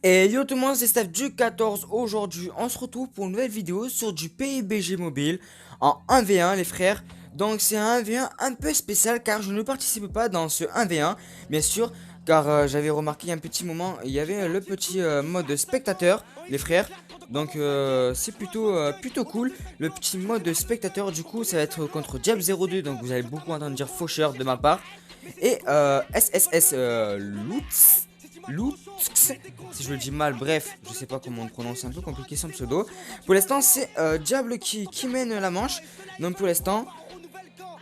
Et yo tout le monde, c'est Steph du 14. Aujourd'hui, on se retrouve pour une nouvelle vidéo sur du PUBG Mobile en 1v1 les frères. Donc c'est un 1v1 un peu spécial car je ne participe pas dans ce 1v1, bien sûr, car j'avais remarqué il y a un petit moment, il y avait le petit mode spectateur les frères. Donc c'est plutôt cool. Le petit mode spectateur du coup ça va être contre Diab02, donc vous allez beaucoup entendre dire faucheur de ma part. Et SSS Lutz, si je le dis mal, bref, je sais pas comment on le prononce, c'est un peu compliqué son pseudo. Pour l'instant, c'est Diable qui mène la manche. Donc pour l'instant,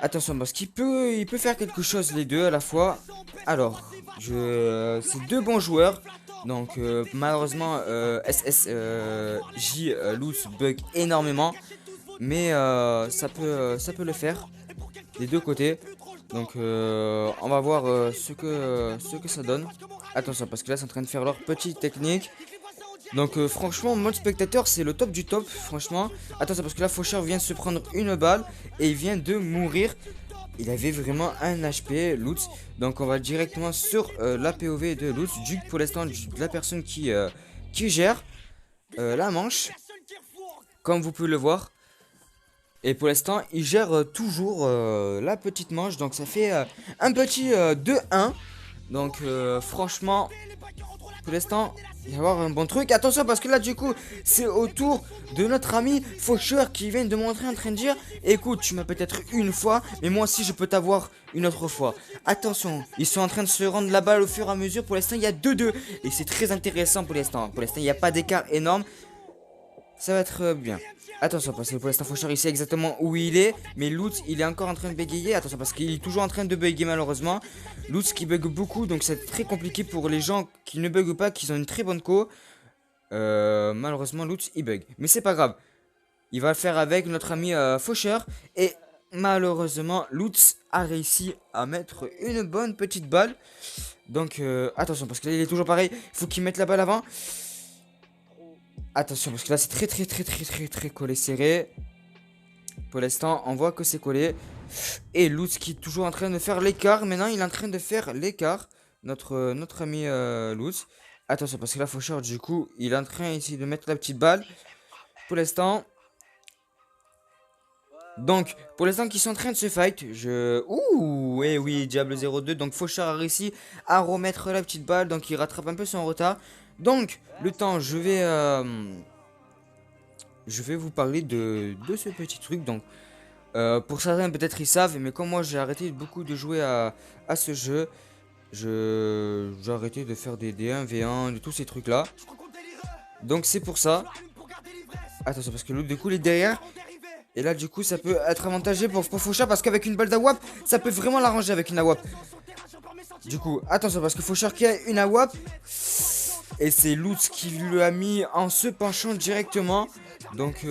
attention parce il peut faire quelque chose les deux à la fois. Alors, c'est deux bons joueurs. Donc malheureusement, SSJ Lutz bug énormément, mais ça peut le faire des deux côtés. Donc on va voir ce que ça donne. Attention parce que là c'est en train de faire leur petite technique. Donc franchement mode spectateur c'est le top du top franchement. Attention parce que là Faucheur vient de se prendre une balle et il vient de mourir. Il avait vraiment un HP Lutz. Donc on va directement sur la POV de Lutz. Duke pour l'instant de la personne qui gère la manche. Comme vous pouvez le voir. Et pour l'instant, il gère toujours la petite manche. Donc ça fait un petit 2-1. Donc franchement, pour l'instant, il va y avoir un bon truc. Attention parce que là du coup, c'est au tour de notre ami Faucheur qui vient de montrer en train de dire: écoute, tu m'as peut-être une fois, mais moi aussi je peux t'avoir une autre fois. Attention, ils sont en train de se rendre la balle au fur et à mesure. Pour l'instant, il y a 2-2. Et c'est très intéressant pour l'instant. Pour l'instant, il n'y a pas d'écart énorme. Ça va être bien. Attention parce que pour l'instant Faucheur il sait exactement où il est. Mais Lutz il est encore en train de bégayer. Attention parce qu'il est toujours en train de bugger malheureusement. Lutz qui bug beaucoup, donc c'est très compliqué pour les gens qui ne bugent pas, qui ont une très bonne co. Malheureusement Lutz il bug. Mais c'est pas grave. Il va le faire avec notre ami Faucheur. Et malheureusement Lutz a réussi à mettre une bonne petite balle. Donc attention parce que là il est toujours pareil. Il faut qu'il mette la balle avant. Attention parce que là c'est très collé serré. Pour l'instant on voit que c'est collé. Et Lutz qui est toujours en train de faire l'écart. Maintenant il est en train de faire l'écart. Notre ami Lutz. Attention parce que là Faucheur du coup il est en train ici de mettre la petite balle. Pour l'instant. Donc pour l'instant qu'ils sont en train de se fight. Ouh eh oui Diable02. Donc Faucheur a réussi à remettre la petite balle. Donc il rattrape un peu son retard. Donc le temps je vais vous parler de ce petit truc. Donc, pour certains, peut-être ils savent, mais comme moi j'ai arrêté beaucoup de jouer à ce jeu, j'ai arrêté de faire des 1v1, de tous ces trucs-là. Donc, c'est pour ça. Attention, parce que l'autre, du coup, il est derrière. Et là, du coup, ça peut être avantageux pour Faucheur, parce qu'avec une balle d'AWAP, ça peut vraiment l'arranger avec une AWAP. Du coup, attention, parce que Faucheur qui a une AWAP. Et c'est Lutz qui lui a mis en se penchant directement. Donc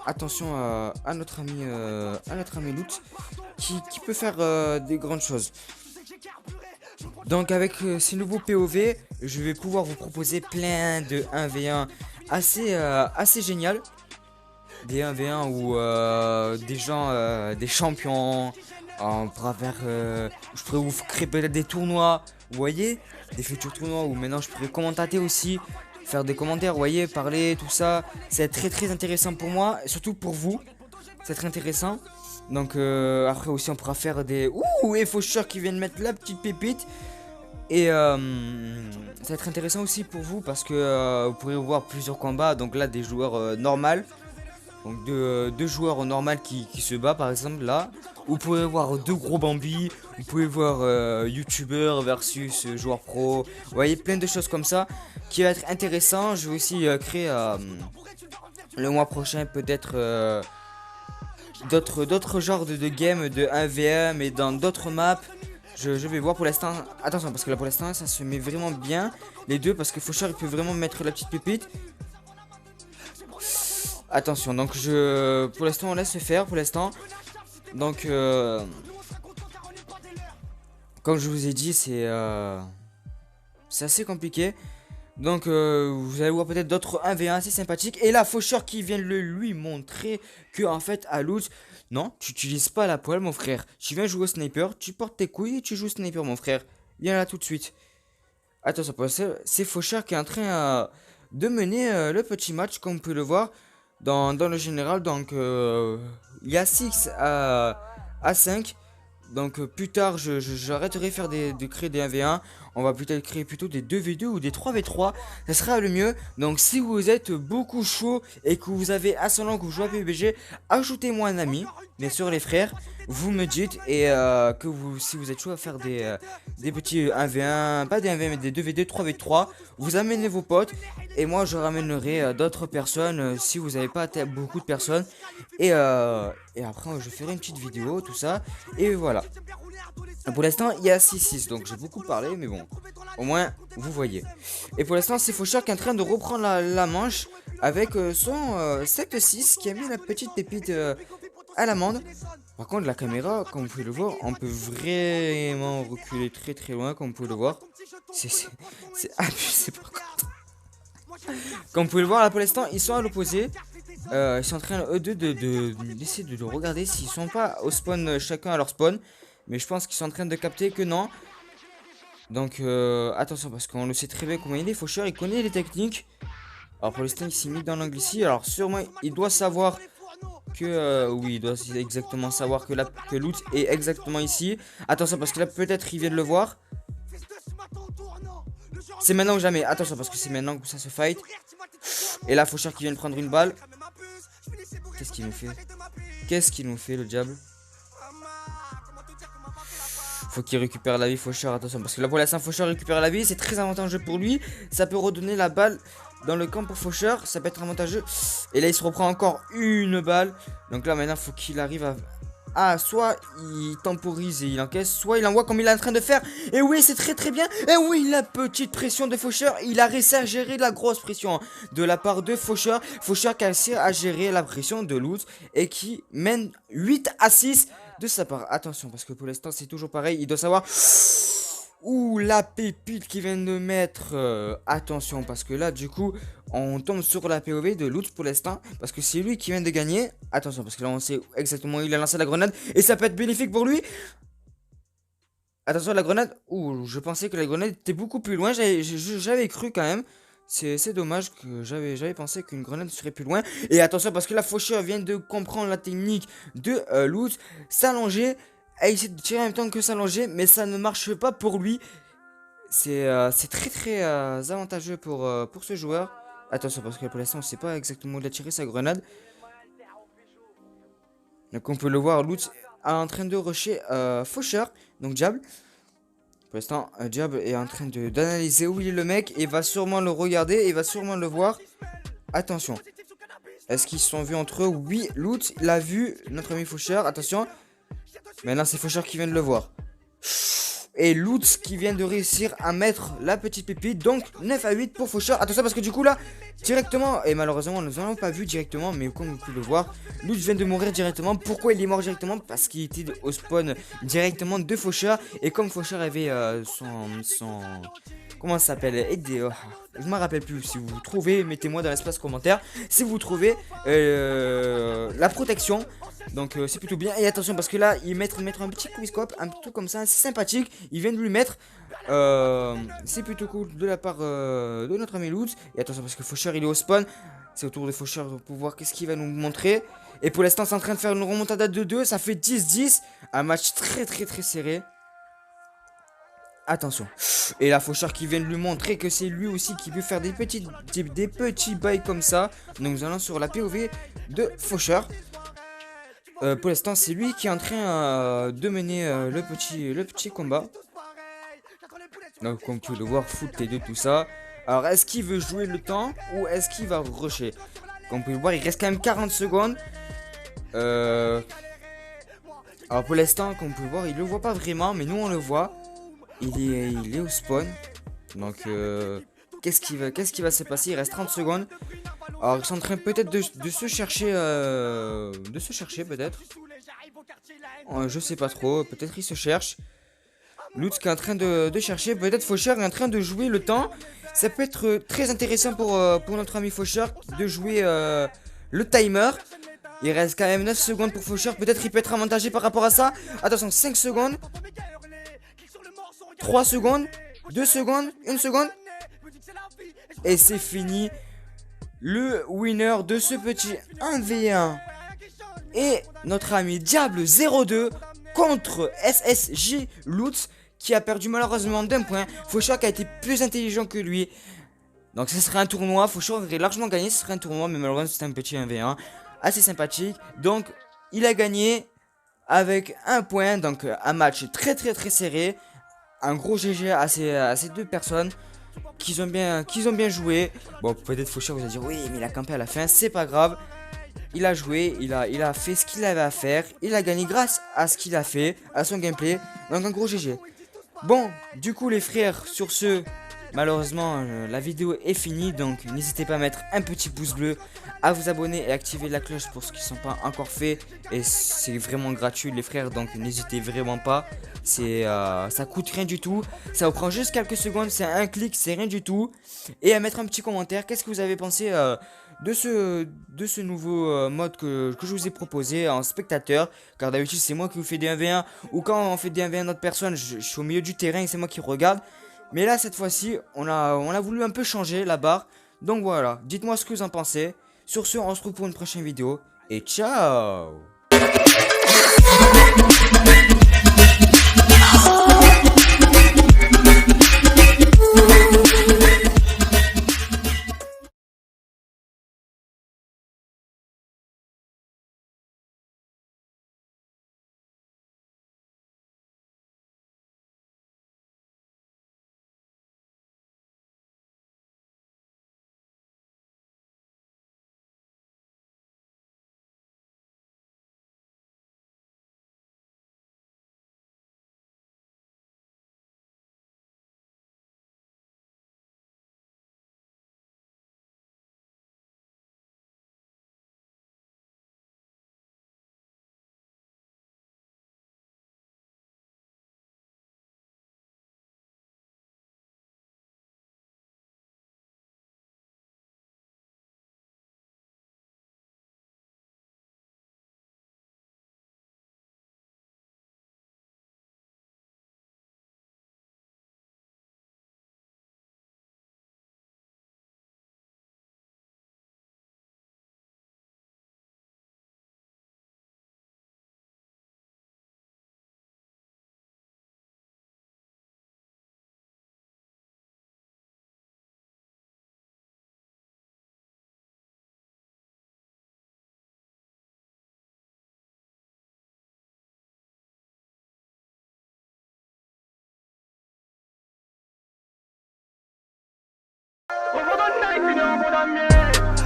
attention à notre ami Lutz qui peut faire des grandes choses. Donc avec ces nouveaux POV, je vais pouvoir vous proposer plein de 1v1 assez génial. Des 1v1 où des gens, des champions, on pourra faire, je pourrais vous créer peut-être des tournois, vous voyez, des futurs tournois où maintenant je pourrais commentater aussi, faire des commentaires, vous voyez, parler, tout ça. C'est très intéressant pour moi, et surtout pour vous, c'est très intéressant. Donc après aussi on pourra faire des... Ouh, et Faucheur qui vient de mettre la petite pépite. Et ça va être intéressant aussi pour vous parce que vous pourrez voir plusieurs combats. Donc là des joueurs normaux. Donc deux joueurs normal qui se bat par exemple là. Vous pouvez voir deux gros Bambi. Vous pouvez voir youtubeur versus joueur pro. Vous voyez plein de choses comme ça qui va être intéressant. Je vais aussi créer le mois prochain peut-être d'autres genres de games de 1v1 mais dans d'autres maps. Je vais voir pour l'instant. Attention parce que là pour l'instant ça se met vraiment bien les deux parce que Faucheur il peut vraiment mettre la petite pépite. Attention, donc pour l'instant on laisse se faire pour l'instant. Donc comme je vous ai dit c'est assez compliqué. Donc vous allez voir peut-être d'autres 1v1 assez sympathiques. Et là Faucheur qui vient lui montrer que en fait à Lutz, non tu n'utilises pas la poêle mon frère. Tu viens jouer au sniper, tu portes tes couilles et tu joues au sniper mon frère. Viens là tout de suite. Attention, c'est Faucheur qui est en train de mener le petit match, comme vous pouvez le voir dans le général. Donc, il y a 6 à 5. Donc, plus tard, j'arrêterai de créer des 1v1. On va peut-être créer plutôt des 2v2 ou des 3v3. Ça sera le mieux. Donc, si vous êtes beaucoup chaud et que vous avez ascendant que vous jouez à PUBG, ajoutez-moi un ami. Bien sûr, les frères, vous me dites. Et si vous êtes chaud à faire des petits 1v1, pas des 1v1, mais des 2v2, 3v3, vous amenez vos potes. Et moi, je ramènerai d'autres personnes si vous n'avez pas beaucoup de personnes. Et après, je ferai une petite vidéo, tout ça. Et voilà. Pour l'instant, il y a 6-6, donc j'ai beaucoup parlé, mais bon, au moins, vous voyez. Et pour l'instant, c'est Faucheur qui est en train de reprendre la manche avec son 7-6 qui a mis la petite pépite à l'amende. Par contre, la caméra, comme vous pouvez le voir, on peut vraiment reculer très très loin, comme vous pouvez le voir. C'est abusé par contre. Comme vous pouvez le voir, là pour l'instant, ils sont à l'opposé. Ils sont en train, eux deux, d'essayer de regarder s'ils sont pas au spawn, chacun à leur spawn. Mais je pense qu'ils sont en train de capter que non. Donc, attention, parce qu'on le sait très bien comment il est. Faucheur, il connaît les techniques. Alors, pour l'instant, il s'est mis dans l'angle ici. Alors, sûrement, il doit savoir que... oui, il doit exactement savoir que loot est exactement ici. Attention, parce que là, peut-être, il vient de le voir. C'est maintenant ou jamais. Attention, parce que c'est maintenant que ça se fight. Et là, Faucheur qui vient de prendre une balle. Qu'est-ce qu'il nous fait? Qu'est-ce qu'il nous fait, le diable? Faut qu'il récupère la vie, Faucheur, attention. Parce que là, pour l'instant, Faucheur récupère la vie. C'est très avantageux pour lui. Ça peut redonner la balle dans le camp pour Faucheur. Ça peut être avantageux. Et là, il se reprend encore une balle. Donc là, maintenant, faut qu'il arrive à... Ah, soit il temporise et il encaisse, soit il envoie comme il est en train de faire. Et oui, c'est très très bien. Et oui, la petite pression de Faucheur. Il a réussi à gérer la grosse pression de la part de Faucheur. Faucheur qui a réussi à gérer la pression de Loot et qui mène 8-6 de sa part. Attention, parce que pour l'instant, c'est toujours pareil. Il doit savoir... Ouh, la pépite qui vient de mettre. Attention, parce que là, du coup, on tombe sur la POV de Loot pour l'instant. Parce que c'est lui qui vient de gagner. Attention, parce que là, on sait exactement où il a lancé la grenade. Et ça peut être bénéfique pour lui. Attention, la grenade. Ouh, je pensais que la grenade était beaucoup plus loin. J'avais cru quand même. C'est dommage que j'avais pensé qu'une grenade serait plus loin. Et attention, parce que la Faucheur vient de comprendre la technique de Loot. S'allonger. Et essayer de tirer en même temps que s'allonger, mais ça ne marche pas pour lui. C'est très très avantageux pour ce joueur. Attention, parce que pour l'instant on sait pas exactement où il a tiré sa grenade. Donc on peut le voir, Loot est en train de rusher Faucheur, donc Diable. Pour l'instant, Diable est en train d'analyser où il est le mec. Et va sûrement le regarder et va sûrement le voir. Attention. Est-ce qu'ils se sont vus entre eux? Oui, Loot l'a vu, notre ami Faucheur. Attention. Maintenant, c'est Faucheur qui vient de le voir. Et Lutz qui vient de réussir à mettre la petite pépite. Donc 9-8 pour Faucheur. Attention parce que du coup là, directement, et malheureusement nous n'avons pas vu directement, mais comme vous pouvez le voir, Lutz vient de mourir directement. Pourquoi il est mort directement? Parce qu'il était au spawn directement de Faucheur. Et comme Faucheur avait son... Comment ça s'appelle? Je me rappelle plus. Si vous trouvez, mettez-moi dans l'espace commentaire. Si vous trouvez la protection. Donc c'est plutôt bien. Et attention parce que là ils mettent un petit quickscope, un truc comme ça, c'est sympathique. Ils viennent de lui mettre. C'est plutôt cool de la part de notre ami Lutz. Et attention parce que Faucheur il est au spawn. C'est au tour de Faucheur pour voir qu'est-ce qu'il va nous montrer. Et pour l'instant c'est en train de faire une remontada de 2. Ça fait 10-10. Un match très très très serré. Attention. Et la Faucheur qui vient de lui montrer que c'est lui aussi qui peut faire des petits bails comme ça. Donc nous allons sur la POV de Faucheur. Pour l'instant c'est lui qui est en train de mener le petit combat. Donc comme tu peux le voir, foot T2 tout ça. Alors est-ce qu'il veut jouer le temps ou est-ce qu'il va rusher? Comme vous pouvez le voir il reste quand même 40 secondes. Alors pour l'instant comme vous pouvez le voir il le voit pas vraiment, mais nous on le voit. Il est au spawn. Donc qu'est-ce qui va se passer? Il reste 30 secondes. Alors ils sont en train peut-être de se chercher peut-être. Je sais pas trop, peut-être ils se cherchent. Lutz qui est en train de chercher, peut-être Faucheur est en train de jouer le temps. Ça peut être très intéressant pour notre ami Faucheur de jouer le timer. Il reste quand même 9 secondes pour Faucheur, peut-être il peut être avantagé par rapport à ça. Attention, 5 secondes. 3 secondes. 2 secondes, 1 seconde. Et c'est fini. Le winner de ce petit 1v1 est notre ami Diable02 contre SSJ Lutz, qui a perdu malheureusement d'un point. Faucheur qui a été plus intelligent que lui. Donc ce serait un tournoi. Faucheur aurait largement gagné, ce serait un tournoi, mais malheureusement c'était un petit 1v1 assez sympathique. Donc il a gagné avec un point. Donc un match très serré. Un gros GG à ces deux personnes qui ont bien joué. Bon, peut-être Faucheur vous a dit oui, mais il a campé à la fin, c'est pas grave. Il a joué, il a fait ce qu'il avait à faire. Il a gagné grâce à ce qu'il a fait, à son gameplay. Donc un gros GG. Bon, du coup les frères, sur ce, malheureusement la vidéo est finie. Donc n'hésitez pas à mettre un petit pouce bleu, à vous abonner et activer la cloche pour ceux qui ne sont pas encore faits. Et c'est vraiment gratuit les frères, donc n'hésitez vraiment pas. Ça coûte rien du tout. Ça vous prend juste quelques secondes, c'est un clic, c'est rien du tout. Et à mettre un petit commentaire, qu'est-ce que vous avez pensé de ce nouveau mode que je vous ai proposé en spectateur. Car d'habitude c'est moi qui vous fais des 1v1, ou quand on fait des 1v1 d'autres personnes, je suis au milieu du terrain et c'est moi qui regarde. Mais là cette fois-ci on a voulu un peu changer la barre. Donc voilà, dites-moi ce que vous en pensez. Sur ce, on se retrouve pour une prochaine vidéo et ciao.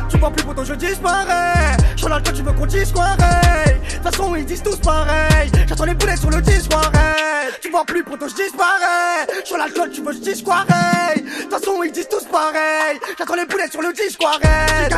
Tu vois plus poto, je disparais. Sur l'alcool, tu veux qu'on disparais. De toute façon, ils disent tous pareil. J'attends les boulets sur le disparais. Tu vois plus poto, je disparais. Sur l'alcool, tu veux, je disparais. De toute façon, ils disent tous pareil. J'attends les boulets sur le disparais.